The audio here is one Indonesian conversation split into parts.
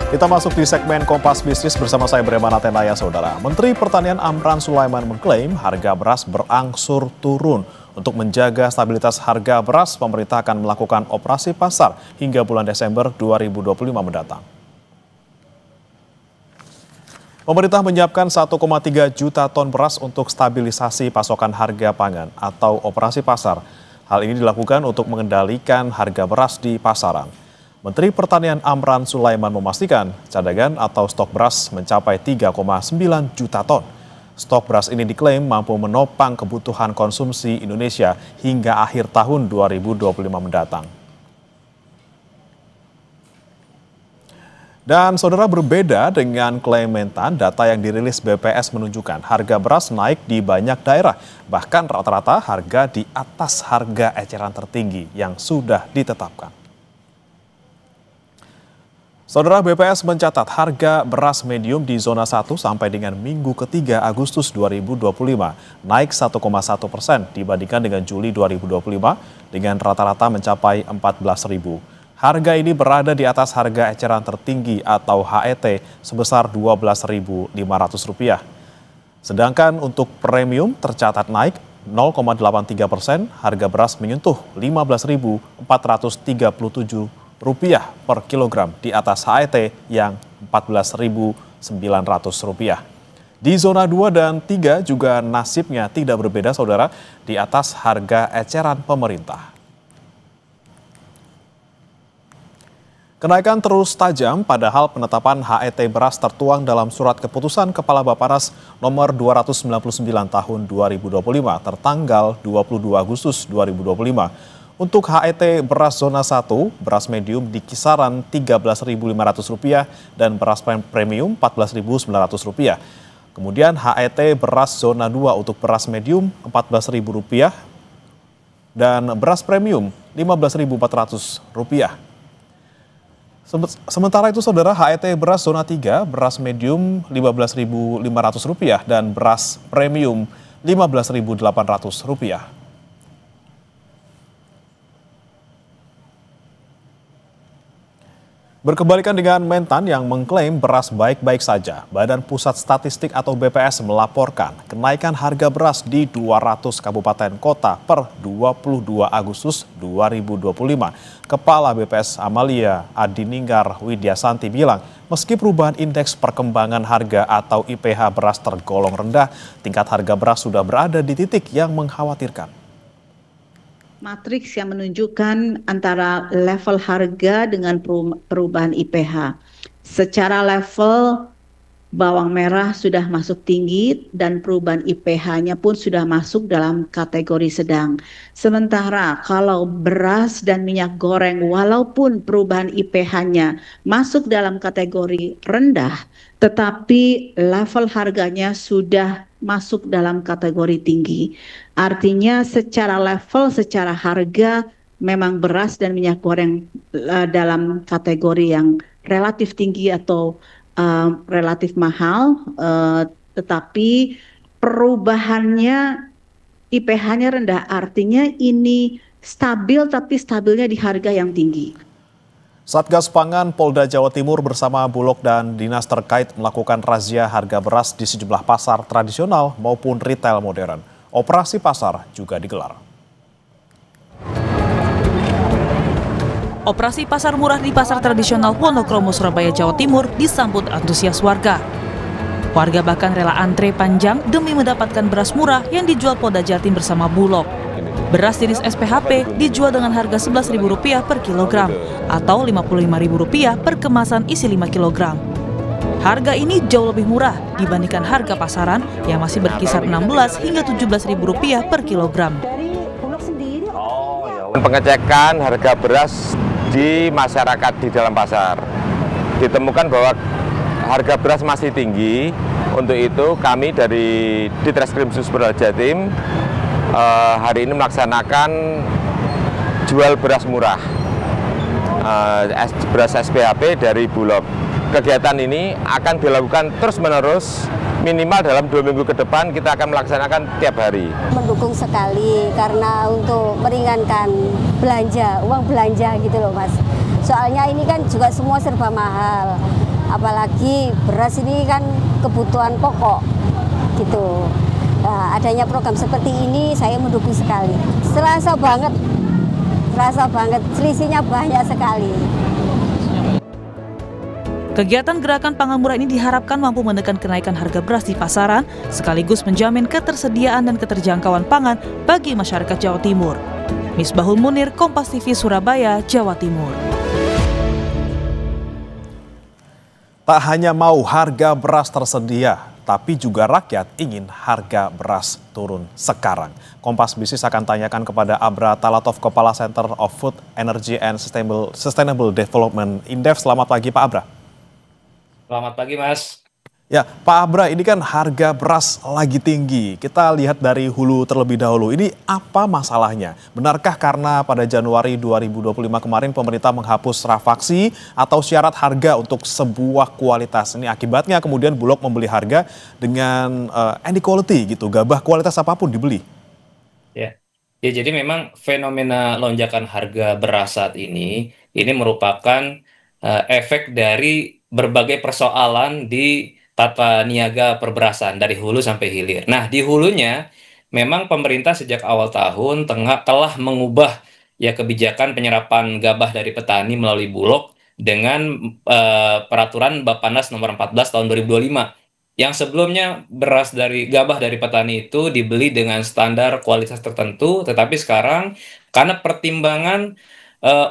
Kita masuk di segmen Kompas Bisnis bersama saya Breman Atenaya, Saudara. Menteri Pertanian Amran Sulaiman mengklaim harga beras berangsur turun. Untuk menjaga stabilitas harga beras, pemerintah akan melakukan operasi pasar hingga bulan Desember 2025 mendatang. Pemerintah menyiapkan 1,3 juta ton beras untuk stabilisasi pasokan harga pangan atau operasi pasar. Hal ini dilakukan untuk mengendalikan harga beras di pasaran. Menteri Pertanian Amran Sulaiman memastikan cadangan atau stok beras mencapai 3,9 juta ton. Stok beras ini diklaim mampu menopang kebutuhan konsumsi Indonesia hingga akhir tahun 2025 mendatang. Dan saudara, berbeda dengan klaim Mentan, data yang dirilis BPS menunjukkan harga beras naik di banyak daerah. Bahkan rata-rata harga di atas harga eceran tertinggi yang sudah ditetapkan. Saudara, BPS mencatat harga beras medium di zona 1 sampai dengan Minggu ketiga Agustus 2025 naik 1,1% dibandingkan dengan Juli 2025 dengan rata-rata mencapai 14.000. Harga ini berada di atas harga eceran tertinggi atau HET sebesar Rp12.500. Sedangkan untuk premium tercatat naik 0,83%, harga beras menyentuh Rp15.437 per kilogram di atas HET yang Rp14.900. Di zona 2 dan 3 juga nasibnya tidak berbeda, saudara, di atas harga eceran pemerintah. Kenaikan terus tajam padahal penetapan HET beras tertuang dalam surat keputusan Kepala Bappenas nomor 299 tahun 2025 tertanggal 22 Agustus 2025. Untuk HET beras zona 1, beras medium di kisaran Rp13.500 dan beras premium Rp14.900. Kemudian HET beras zona 2 untuk beras medium Rp14.000 dan beras premium Rp15.400. Sementara itu, saudara, HET beras zona 3, beras medium Rp15.500 dan beras premium Rp15.800. Berkebalikan dengan Mentan yang mengklaim beras baik-baik saja, Badan Pusat Statistik atau BPS melaporkan kenaikan harga beras di 200 kabupaten kota per 22 Agustus 2025. Kepala BPS Amalia Adininggar Widyasanti bilang, meski perubahan indeks perkembangan harga atau IPH beras tergolong rendah, tingkat harga beras sudah berada di titik yang mengkhawatirkan. Matriks yang menunjukkan antara level harga dengan perubahan IPH. Secara level bawang merah sudah masuk tinggi dan perubahan IPH-nya pun sudah masuk dalam kategori sedang. Sementara kalau beras dan minyak goreng walaupun perubahan IPH-nya masuk dalam kategori rendah, tetapi level harganya sudah masuk dalam kategori tinggi. Artinya secara level, secara harga memang beras dan minyak goreng dalam kategori yang relatif tinggi atau relatif mahal, tetapi perubahannya IPH-nya rendah. Artinya ini stabil, tapi stabilnya di harga yang tinggi. Satgas Pangan Polda Jawa Timur bersama Bulog dan dinas terkait melakukan razia harga beras di sejumlah pasar tradisional maupun retail modern. Operasi pasar juga digelar. Operasi pasar murah di pasar tradisional Wonokromo, Surabaya, Jawa Timur disambut antusias warga. Warga bahkan rela antre panjang demi mendapatkan beras murah yang dijual Polda Jatim bersama Bulog. Beras jenis SPHP dijual dengan harga Rp11.000 per kilogram atau Rp55.000 per kemasan isi 5 kilogram. Harga ini jauh lebih murah dibandingkan harga pasaran yang masih berkisar Rp16.000 hingga Rp17.000 per kilogram. Pengecekan harga beras di masyarakat di dalam pasar ditemukan bahwa harga beras masih tinggi. Untuk itu kami dari Ditreskrimsus Polda Jatim hari ini melaksanakan jual beras murah, beras SPHP dari Bulog. Kegiatan ini akan dilakukan terus-menerus, minimal dalam 2 minggu ke depan kita akan melaksanakan tiap hari. Mendukung sekali karena untuk meringankan belanja, uang belanja gitu loh Mas. Soalnya ini kan juga semua serba mahal. Apalagi beras ini kan kebutuhan pokok gitu. Nah, adanya program seperti ini saya mendukung sekali. Serasa banget, selisihnya banyak sekali. Kegiatan gerakan pangan murah ini diharapkan mampu menekan kenaikan harga beras di pasaran, sekaligus menjamin ketersediaan dan keterjangkauan pangan bagi masyarakat Jawa Timur. Misbahul Munir, Kompas TV, Surabaya, Jawa Timur. Tak hanya mau harga beras tersedia, tapi juga rakyat ingin harga beras turun sekarang. Kompas Bisnis akan tanyakan kepada Abra Talatov, Kepala Center of Food, Energy and Sustainable Development Indef. Selamat pagi Pak Abra. Selamat pagi, Mas. Ya, Pak Abra, ini kan harga beras lagi tinggi. Kita lihat dari hulu terlebih dahulu. Ini apa masalahnya? Benarkah karena pada Januari 2025 kemarin pemerintah menghapus rafaksi atau syarat harga untuk sebuah kualitas? Ini akibatnya kemudian Bulog membeli harga dengan inequality gitu, gabah kualitas apapun dibeli. Ya, jadi memang fenomena lonjakan harga beras saat ini merupakan efek dari berbagai persoalan di tata niaga perberasan dari hulu sampai hilir. Nah, di hulunya memang pemerintah sejak awal tahun telah mengubah kebijakan penyerapan gabah dari petani melalui Bulog dengan peraturan Bappenas nomor 14 tahun 2025. Yang sebelumnya gabah dari petani itu dibeli dengan standar kualitas tertentu, tetapi sekarang karena pertimbangan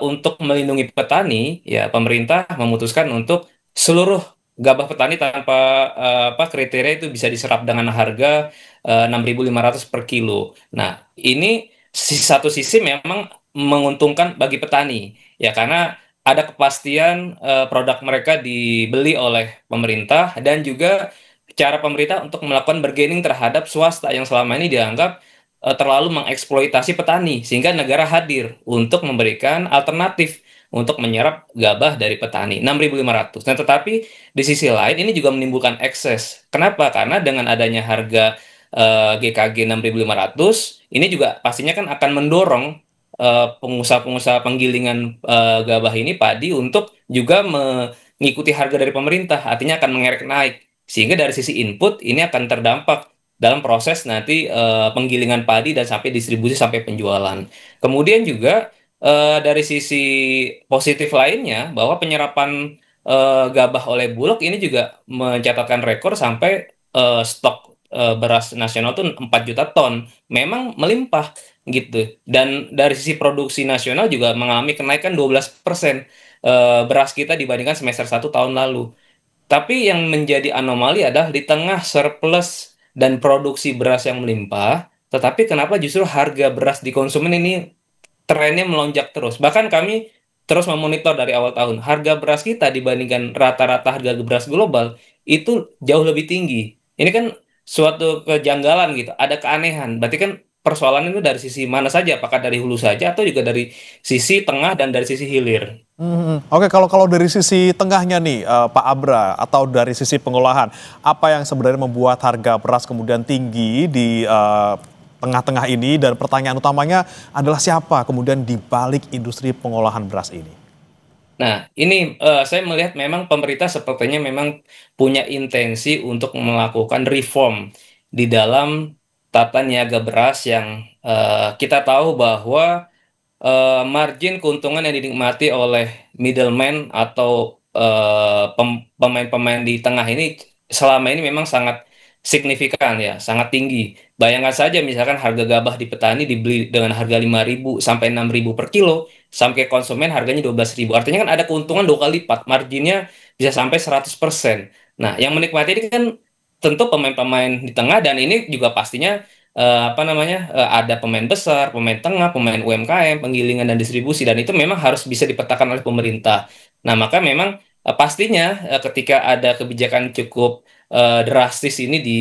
untuk melindungi petani, pemerintah memutuskan untuk seluruh gabah petani tanpa kriteria itu bisa diserap dengan harga 6.500 per kilo. Nah, ini satu sisi memang menguntungkan bagi petani, karena ada kepastian produk mereka dibeli oleh pemerintah dan juga cara pemerintah untuk melakukan bargaining terhadap swasta yang selama ini dianggap terlalu mengeksploitasi petani, sehingga negara hadir untuk memberikan alternatif untuk menyerap gabah dari petani 6.500. Nah, tetapi di sisi lain ini juga menimbulkan ekses. Kenapa? Karena dengan adanya harga GKG 6.500 ini juga pastinya kan akan mendorong pengusaha-pengusaha penggilingan gabah ini padi untuk juga mengikuti harga dari pemerintah, artinya akan mengerek naik. Sehingga dari sisi input ini akan terdampak dalam proses nanti penggilingan padi dan sampai distribusi sampai penjualan. Kemudian juga dari sisi positif lainnya bahwa penyerapan gabah oleh Bulog ini juga mencatatkan rekor sampai stok beras nasional itu 4 juta ton. Memang melimpah gitu. Dan dari sisi produksi nasional juga mengalami kenaikan 12% beras kita dibandingkan semester 1 tahun lalu. Tapi yang menjadi anomali adalah di tengah surplus dan produksi beras yang melimpah, tetapi kenapa justru harga beras di konsumen ini trennya melonjak terus. Bahkan kami terus memonitor dari awal tahun. Harga beras kita dibandingkan rata-rata harga beras global itu jauh lebih tinggi. Ini kan suatu kejanggalan gitu. Ada keanehan. Berarti kan persoalan itu dari sisi mana saja? Apakah dari hulu saja atau juga dari sisi tengah dan dari sisi hilir? Oke, kalau dari sisi tengahnya nih Pak Abra, atau dari sisi pengolahan, apa yang sebenarnya membuat harga beras kemudian tinggi di tengah-tengah ini, dan pertanyaan utamanya adalah siapa kemudian di balik industri pengolahan beras ini? Nah, ini saya melihat memang pemerintah sepertinya memang punya intensi untuk melakukan reform di dalam tata niaga beras yang kita tahu bahwa margin keuntungan yang dinikmati oleh middleman atau pemain-pemain di tengah ini selama ini memang sangat signifikan, sangat tinggi. Bayangkan saja misalkan harga gabah di petani dibeli dengan harga 5.000 sampai 6.000 per kilo, sampai konsumen harganya 12.000. Artinya kan ada keuntungan 2 kali lipat, marginnya bisa sampai 100%. Nah, yang menikmati ini kan tentu pemain-pemain di tengah, dan ini juga pastinya ada pemain besar, pemain tengah, pemain UMKM, penggilingan dan distribusi, dan itu memang harus bisa dipetakan oleh pemerintah. Nah, maka memang pastinya ketika ada kebijakan cukup drastis ini di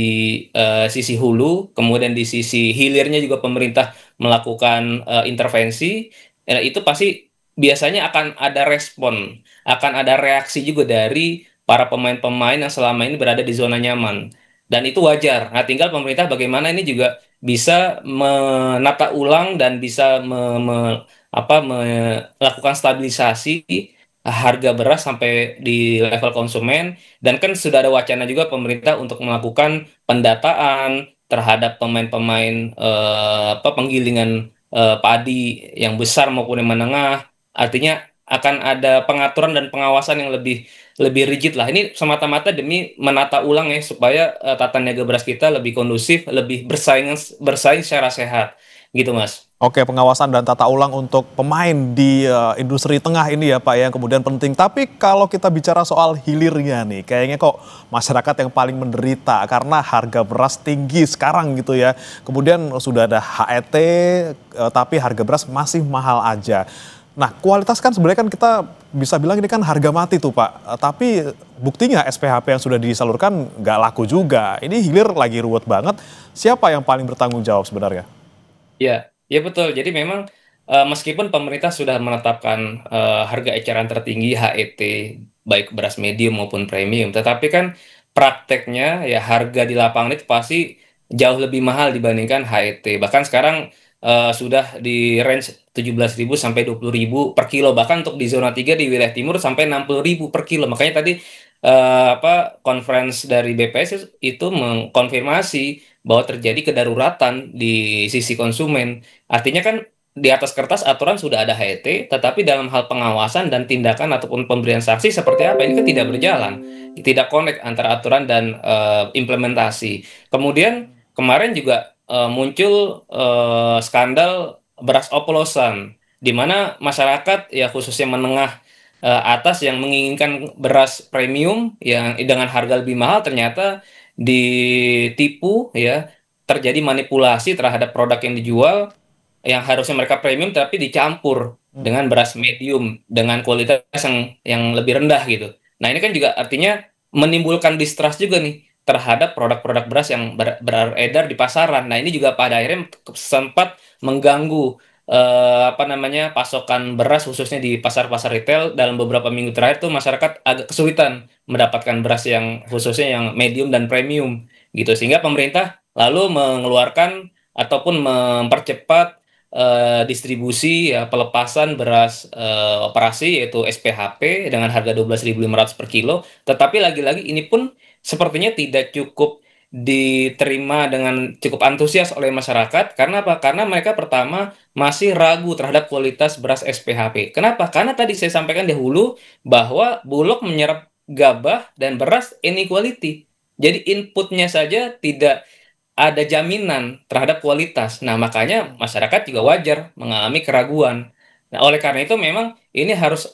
sisi hulu, kemudian di sisi hilirnya juga pemerintah melakukan intervensi, itu pasti biasanya akan ada respon, akan ada reaksi juga dari para pemain-pemain yang selama ini berada di zona nyaman. Dan itu wajar. Nah, tinggal pemerintah bagaimana ini juga bisa menata ulang dan bisa melakukan stabilisasi harga beras sampai di level konsumen, dan kan sudah ada wacana juga pemerintah untuk melakukan pendataan terhadap pemain-pemain penggilingan padi yang besar maupun yang menengah. Artinya akan ada pengaturan dan pengawasan yang lebih lebih rigid lah. Ini semata-mata demi menata ulang ya supaya tata niaga beras kita lebih kondusif, lebih bersaing secara sehat, gitu Mas. Oke, pengawasan dan tata ulang untuk pemain di industri tengah ini ya Pak yang kemudian penting. Tapi kalau kita bicara soal hilirnya nih, kayaknya kok masyarakat yang paling menderita karena harga beras tinggi sekarang gitu ya. Kemudian sudah ada HET, tapi harga beras masih mahal aja. Nah, kualitas kan sebenarnya kan kita bisa bilang ini kan harga mati tuh Pak. Tapi buktinya SPHP yang sudah disalurkan nggak laku juga. Ini hilir lagi ruwet banget. Siapa yang paling bertanggung jawab sebenarnya? Ya, ya betul. Jadi memang meskipun pemerintah sudah menetapkan harga eceran tertinggi HET baik beras medium maupun premium, tetapi kan prakteknya ya harga di lapangan itu pasti jauh lebih mahal dibandingkan HET. Bahkan sekarang sudah di range 17.000 sampai 20.000 per kilo. Bahkan untuk di zona 3 di wilayah timur sampai 60.000 per kilo. Makanya tadi conference dari BPS itu mengkonfirmasi bahwa terjadi kedaruratan di sisi konsumen. Artinya kan di atas kertas aturan sudah ada HET, tetapi dalam hal pengawasan dan tindakan ataupun pemberian sanksi seperti apa ini kan tidak berjalan, tidak connect antara aturan dan implementasi. Kemudian kemarin juga muncul skandal beras oplosan, di mana masyarakat ya khususnya menengah atas yang menginginkan beras premium yang dengan harga lebih mahal ternyata ditipu ya, terjadi manipulasi terhadap produk yang dijual yang harusnya mereka premium tapi dicampur dengan beras medium dengan kualitas yang lebih rendah gitu. Nah, ini kan juga artinya menimbulkan distrust juga nih terhadap produk-produk beras yang beredar di pasaran. Nah, ini juga pada akhirnya sempat mengganggu pasokan beras khususnya di pasar-pasar retail. Dalam beberapa minggu terakhir tuh masyarakat agak kesulitan mendapatkan beras yang khususnya yang medium dan premium gitu, sehingga pemerintah lalu mengeluarkan ataupun mempercepat distribusi ya pelepasan beras operasi yaitu SPHP dengan harga 12.500 per kilo. Tetapi lagi-lagi ini pun sepertinya tidak cukup diterima dengan cukup antusias oleh masyarakat. Karena apa? Karena mereka pertama masih ragu terhadap kualitas beras SPHP. Kenapa? Karena tadi saya sampaikan dahulu bahwa Bulog menyerap gabah dan beras inequality. Jadi inputnya saja tidak ada jaminan terhadap kualitas. Nah, makanya masyarakat juga wajar mengalami keraguan. Nah, oleh karena itu memang ini harus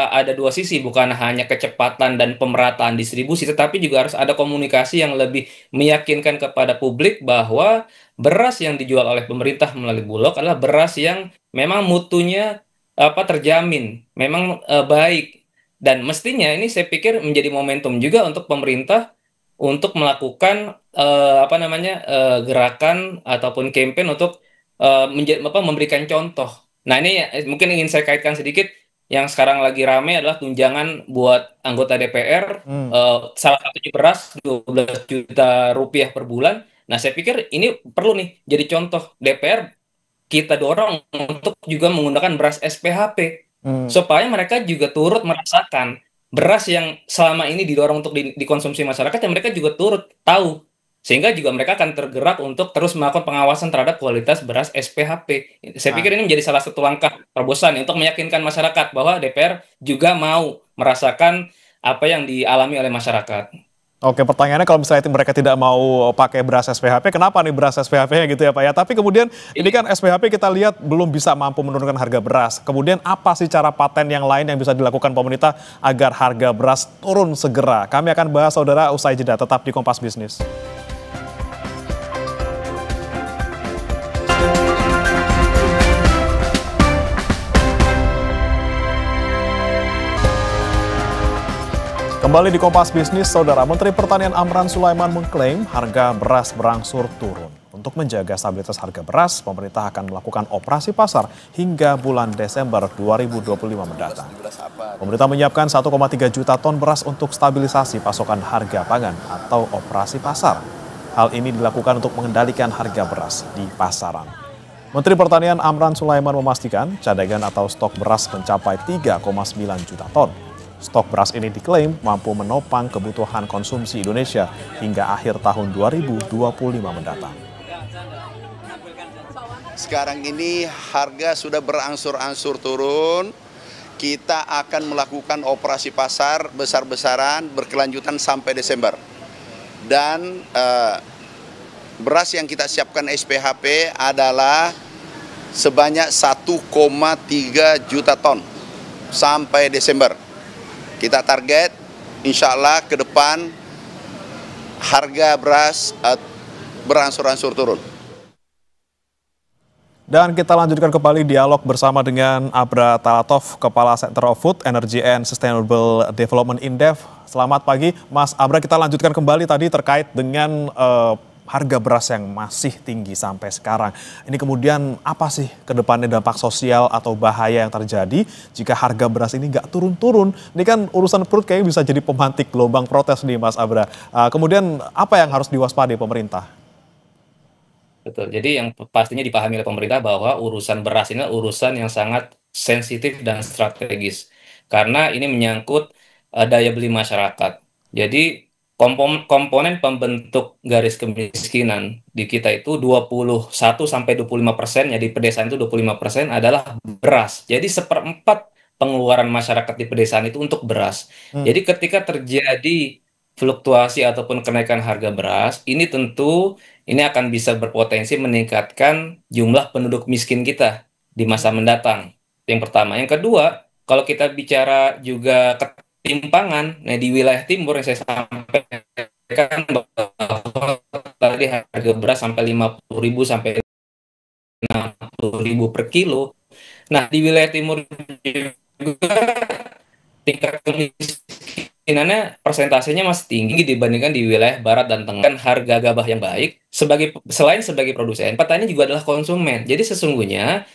ada dua sisi, bukan hanya kecepatan dan pemerataan distribusi, tetapi juga harus ada komunikasi yang lebih meyakinkan kepada publik bahwa beras yang dijual oleh pemerintah melalui Bulog adalah beras yang memang mutunya terjamin, memang baik. Dan mestinya ini saya pikir menjadi momentum juga untuk pemerintah untuk melakukan gerakan ataupun campaign untuk memberikan contoh. Nah, ini mungkin ingin saya kaitkan sedikit. Yang sekarang lagi rame adalah tunjangan buat anggota DPR, salah satunya beras 12 juta rupiah per bulan. Nah, saya pikir ini perlu nih jadi contoh DPR, kita dorong untuk juga menggunakan beras SPHP supaya mereka juga turut merasakan beras yang selama ini didorong untuk dikonsumsi masyarakat, yang mereka juga turut tahu, sehingga juga mereka akan tergerak untuk terus melakukan pengawasan terhadap kualitas beras SPHP. Saya pikir ini menjadi salah satu langkah terobosan untuk meyakinkan masyarakat bahwa DPR juga mau merasakan apa yang dialami oleh masyarakat. Oke, pertanyaannya kalau misalnya mereka tidak mau pakai beras SPHP, kenapa nih beras SPHP-nya gitu ya Pak ya? Tapi kemudian ini kan SPHP kita lihat belum bisa mampu menurunkan harga beras. Kemudian apa sih cara paten yang lain yang bisa dilakukan pemerintah agar harga beras turun segera? Kami akan bahas saudara usai jeda, tetap di Kompas Bisnis. Kembali di Kompas Bisnis, Saudara. Menteri Pertanian Amran Sulaiman mengklaim harga beras berangsur turun. Untuk menjaga stabilitas harga beras, pemerintah akan melakukan operasi pasar hingga bulan Desember 2025 mendatang. Pemerintah menyiapkan 1,3 juta ton beras untuk stabilisasi pasokan harga pangan atau operasi pasar. Hal ini dilakukan untuk mengendalikan harga beras di pasaran. Menteri Pertanian Amran Sulaiman memastikan cadangan atau stok beras mencapai 3,9 juta ton. Stok beras ini diklaim mampu menopang kebutuhan konsumsi Indonesia hingga akhir tahun 2025 mendatang. Sekarang ini harga sudah berangsur-angsur turun. Kita akan melakukan operasi pasar besar-besaran berkelanjutan sampai Desember. Dan beras yang kita siapkan SPHP adalah sebanyak 1,3 juta ton sampai Desember. Kita target insya Allah ke depan harga beras berangsur-angsur turun. Dan kita lanjutkan kembali dialog bersama dengan Abra Talatov, Kepala Center of Food, Energy and Sustainable Development Indef. Selamat pagi, Mas Abra. Kita lanjutkan kembali tadi terkait dengan harga beras yang masih tinggi sampai sekarang. Ini kemudian apa sih ke depannya dampak sosial atau bahaya yang terjadi jika harga beras ini nggak turun-turun? Ini kan urusan perut kayaknya bisa jadi pemantik gelombang protes nih, Mas Abra. Kemudian apa yang harus diwaspadai pemerintah? Betul. Jadi yang pastinya dipahami oleh pemerintah bahwa urusan beras ini adalah urusan yang sangat sensitif dan strategis. Karena ini menyangkut daya beli masyarakat. Jadi komponen pembentuk garis kemiskinan di kita itu 21-25%, ya di pedesaan itu 25% adalah beras. Jadi seperempat pengeluaran masyarakat di pedesaan itu untuk beras. Jadi ketika terjadi fluktuasi ataupun kenaikan harga beras, ini tentu ini akan bisa berpotensi meningkatkan jumlah penduduk miskin kita di masa mendatang. Yang pertama. Yang kedua, kalau kita bicara juga ketimpangan, nah di wilayah timur yang saya sampaikan bahwa tadi harga beras sampai 50.000 sampai 60.000 per kilo. Nah, di wilayah timur juga tingkat kemiskinannya persentasenya masih tinggi dibandingkan di wilayah barat dan tengah. Kan harga gabah yang baik selain sebagai produsen, petani juga adalah konsumen. Jadi sesungguhnya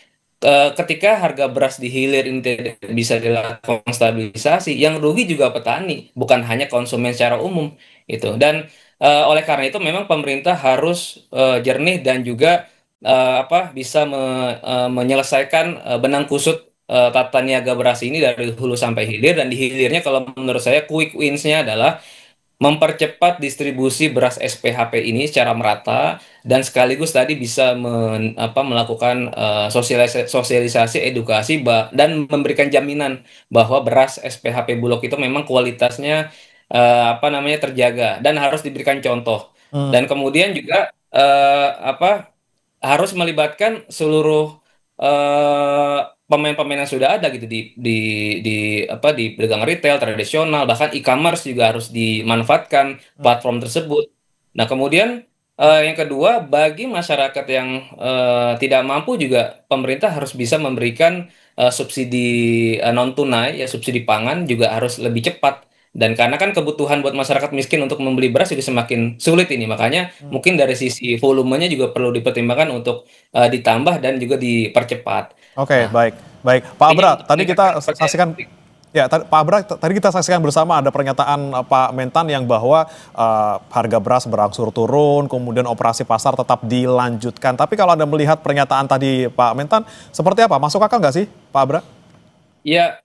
ketika harga beras di hilir ini tidak bisa dilakukan stabilisasi, yang rugi juga petani, bukan hanya konsumen secara umum itu. Dan oleh karena itu memang pemerintah harus jernih dan juga bisa menyelesaikan benang kusut tata niaga beras ini dari hulu sampai hilir. Dan di hilirnya kalau menurut saya quick wins-nya adalah mempercepat distribusi beras SPHP ini secara merata dan sekaligus tadi bisa melakukan sosialisasi, edukasi dan memberikan jaminan bahwa beras SPHP Bulog itu memang kualitasnya terjaga dan harus diberikan contoh. Dan kemudian juga harus melibatkan seluruh pemain-pemain yang sudah ada gitu di pedagang retail tradisional, bahkan e-commerce juga harus dimanfaatkan platform tersebut. Nah, kemudian yang kedua, bagi masyarakat yang tidak mampu juga pemerintah harus bisa memberikan subsidi non tunai, ya subsidi pangan juga harus lebih cepat. Dan karena kan kebutuhan buat masyarakat miskin untuk membeli beras juga semakin sulit ini, makanya mungkin dari sisi volumenya juga perlu dipertimbangkan untuk ditambah dan juga dipercepat. Oke, Nah, baik. Pak ini Abra, untuk tadi kita meningkatkan saksikan Pak Abra, tadi kita saksikan bersama ada pernyataan Pak Mentan yang bahwa harga beras berangsur turun, kemudian operasi pasar tetap dilanjutkan. Tapi kalau Anda melihat pernyataan tadi Pak Mentan, seperti apa? Masuk akal nggak sih, Pak Abra? Ya,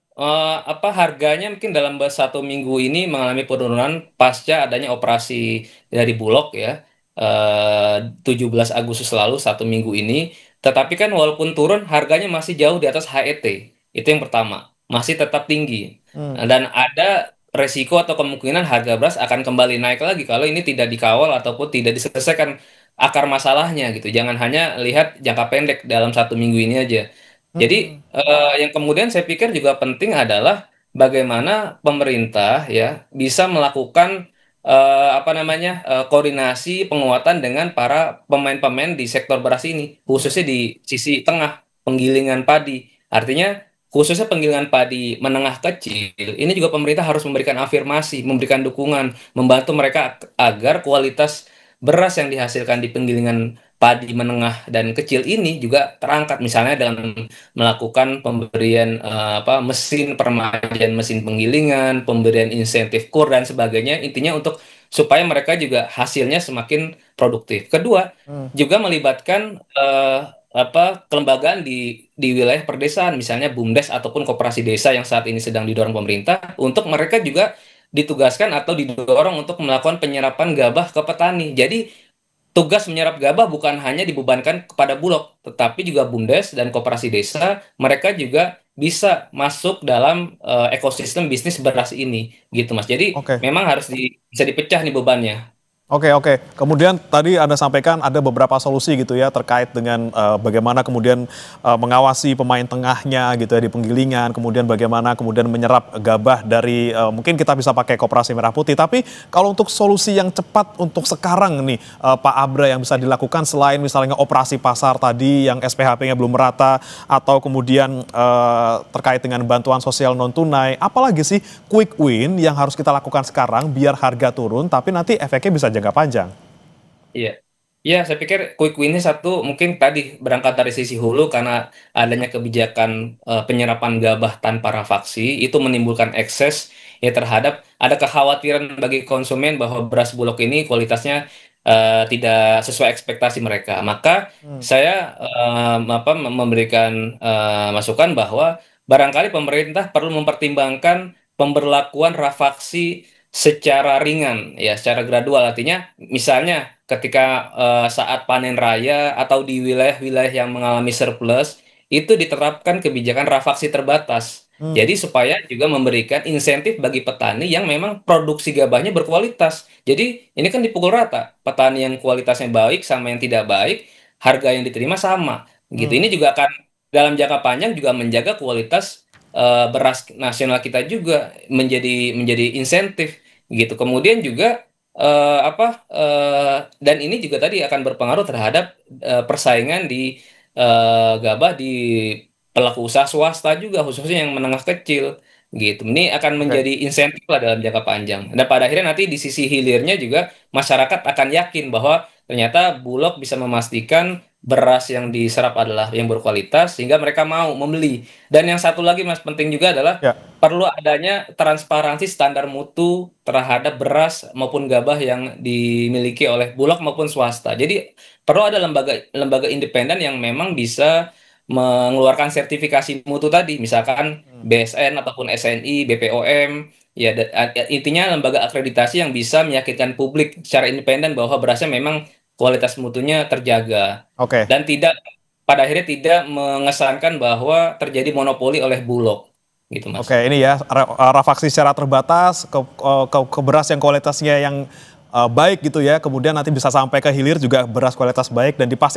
harganya mungkin dalam 1 minggu ini mengalami penurunan pasca adanya operasi dari Bulog ya, 17 Agustus lalu 1 minggu ini. Tetapi kan walaupun turun, harganya masih jauh di atas HET. Itu yang pertama, masih tetap tinggi. Dan ada resiko atau kemungkinan harga beras akan kembali naik lagi kalau ini tidak dikawal ataupun tidak diselesaikan akar masalahnya gitu. Jangan hanya lihat jangka pendek dalam 1 minggu ini aja. Jadi yang kemudian saya pikir juga penting adalah bagaimana pemerintah ya bisa melakukan koordinasi penguatan dengan para pemain-pemain di sektor beras ini, khususnya di sisi tengah penggilingan padi. Artinya khususnya penggilingan padi menengah kecil, ini juga pemerintah harus memberikan afirmasi, memberikan dukungan, membantu mereka agar kualitas beras yang dihasilkan di penggilingan padi menengah dan kecil ini juga terangkat, misalnya dengan melakukan pemberian mesin permajaan mesin penggilingan, pemberian insentif kur dan sebagainya, intinya untuk supaya mereka juga hasilnya semakin produktif. Kedua, juga melibatkan kelembagaan di wilayah perdesaan, misalnya BUMDes ataupun koperasi desa yang saat ini sedang didorong pemerintah, untuk mereka juga ditugaskan atau didorong untuk melakukan penyerapan gabah ke petani. Jadi tugas menyerap gabah bukan hanya dibebankan kepada Bulog, tetapi juga BUMDes dan koperasi desa, mereka juga bisa masuk dalam ekosistem bisnis beras ini, gitu Mas. Jadi Oke. memang harus bisa dipecah nih bebannya. Oke, oke. Kemudian tadi Anda sampaikan ada beberapa solusi gitu ya terkait dengan bagaimana kemudian mengawasi pemain tengahnya gitu ya di penggilingan, kemudian bagaimana kemudian menyerap gabah dari mungkin kita bisa pakai Koperasi Merah Putih. Tapi kalau untuk solusi yang cepat untuk sekarang nih Pak Abra yang bisa dilakukan selain misalnya operasi pasar tadi yang SPHP-nya belum merata atau kemudian terkait dengan bantuan sosial non tunai, apalagi sih quick win yang harus kita lakukan sekarang biar harga turun tapi nanti efeknya bisa jangka panjang. Iya. Ya, saya pikir quick win-nya satu mungkin tadi berangkat dari sisi hulu karena adanya kebijakan penyerapan gabah tanpa rafaksi itu menimbulkan ekses ya terhadap ada kekhawatiran bagi konsumen bahwa beras Bulog ini kualitasnya tidak sesuai ekspektasi mereka. Maka saya memberikan masukan bahwa barangkali pemerintah perlu mempertimbangkan pemberlakuan rafaksi secara ringan ya, secara gradual, artinya misalnya ketika saat panen raya atau di wilayah-wilayah yang mengalami surplus itu diterapkan kebijakan rafaksi terbatas. Jadi supaya juga memberikan insentif bagi petani yang memang produksi gabahnya berkualitas. Jadi ini kan dipukul rata, petani yang kualitasnya baik sama yang tidak baik, harga yang diterima sama. Gitu. Ini juga akan dalam jangka panjang juga menjaga kualitas beras nasional kita juga menjadi insentif gitu. Kemudian juga dan ini juga tadi akan berpengaruh terhadap persaingan di gabah di pelaku usaha swasta juga khususnya yang menengah kecil gitu. Ini akan menjadi insentif lah dalam jangka panjang. Dan pada akhirnya nanti di sisi hilirnya juga masyarakat akan yakin bahwa ternyata Bulog bisa memastikan beras yang diserap adalah yang berkualitas sehingga mereka mau membeli. Dan yang satu lagi Mas penting juga adalah Ya. perlu adanya transparansi standar mutu terhadap beras maupun gabah yang dimiliki oleh Bulog maupun swasta. Jadi perlu ada lembaga independen yang memang bisa mengeluarkan sertifikasi mutu tadi, misalkan BSN ataupun SNI, BPOM, ya intinya lembaga akreditasi yang bisa meyakinkan publik secara independen bahwa berasnya memang kualitas mutunya terjaga Oke. dan pada akhirnya tidak mengesankan bahwa terjadi monopoli oleh Bulog, gitu Mas. Oke, ini ya rafaksi secara terbatas ke beras yang kualitasnya yang baik gitu ya. Kemudian nanti bisa sampai ke hilir juga beras kualitas baik dan dipastikan